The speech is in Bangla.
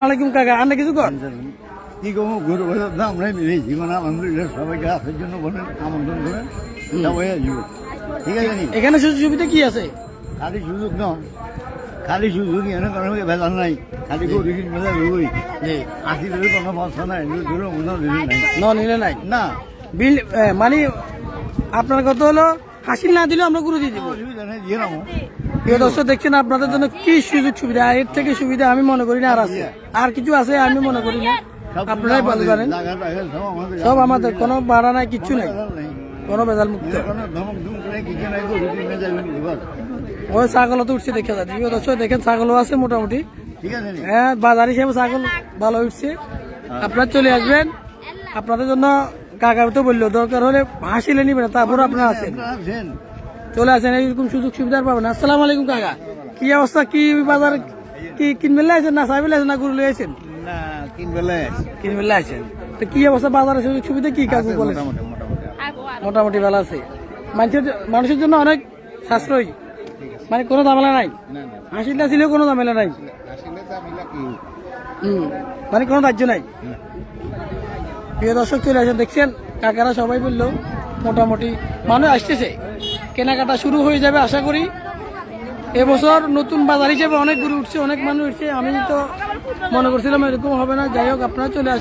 আলাইকুম কাকা, আন্না কিছু কর। কি কমো গরু বাজার দাম নাই মিলেছি মানে আলহামদুলিল্লাহ সবাইকে আসার জন্য বলেন, আমন্ত্রণ করেন, সবাই আসবো। ঠিক আছে নি? এখানে সুযোগ সুবিধা কি আছে? খালি সুযোগ নয়, খালি সুযোগ এনে কোনো ভেজাল নাই, খালি গরু কিন ভেজাল হই আসি ধরে কোনো বস্তা নাই, ধরে মনে দিলি নাই নিলে নাই না, বিল মানে আপনার কত হলো, হাসিল না দিলেও আমরা গুরু দিয়ে দিব। অসুবিধা নেই, দিয়ে নামো। প্রিয় দর্শক দেখছেন, আপনাদের জন্য কি সুযোগ সুবিধা, এর থেকে সুবিধা আমি মনে করি না আর আছে, আর কিছু আছে আমি মনে করি না, আপনারাই ভালো জানেন। জায়গা টায়গা সব আমাদের, কোনো ভাড়া নাই, কিচ্ছু নাই, নেই, কোনো বেজাল মুক্ত। কোনো ধমক ধুম করে কিছু নাই, গরু কিনে যাবেন এবার। ওই ছাগলও তো উঠছে দেখা যাচ্ছে। প্রিয় দর্শক দেখেন, ছাগলও আছে মোটামুটি। ঠিক আছে নি? হ্যাঁ, বাজার হিসেবে ছাগল ভালো উঠছে। আপনারা চলে আসবেন, আপনাদের জন্য কাকা তো বললো দরকার হলে হাসিলে নিবেন, তারপর আপনারা আছেন, আপনারা আছেন? চলে আসেন, এইরকম সুযোগ সুবিধা পাবেন। আসসালামু আলাইকুম কাকা, কি অবস্থা, কি বাজার, কি কিনবে লাইছেন না চাইবে লাইছেন না গরু লইছেন? না, কিনবে লাইস। কিনবে লাইছেন তো কি অবস্থা বাজারের সুযোগ সুবিধা কি কাকু বলে? মোটামুটি মোটামুটি মোটামুটি ভালো আছে, মানুষের জন্য অনেক সাশ্রয়ী, মানে কোনো ঝামেলা নাই, না না, হাসিটা ছিল কোনো ঝামেলা নাই, আসলে তো আমি কি মানে কোনো রাজ্য নাই। প্রিয় দর্শক চলে আসেন, দেখছেন কাকারা সবাই বললো মোটামুটি মানুষ আসতেছে, কেনাকাটা শুরু হয়ে যাবে আশা করি। এবছর নতুন বাজার হিসেবে অনেক গরু উঠছে, অনেক মানুষ উঠছে, আমি তো মনে করছিলাম এরকম হবে না। যাই হোক, আপনারা চলে আসেন।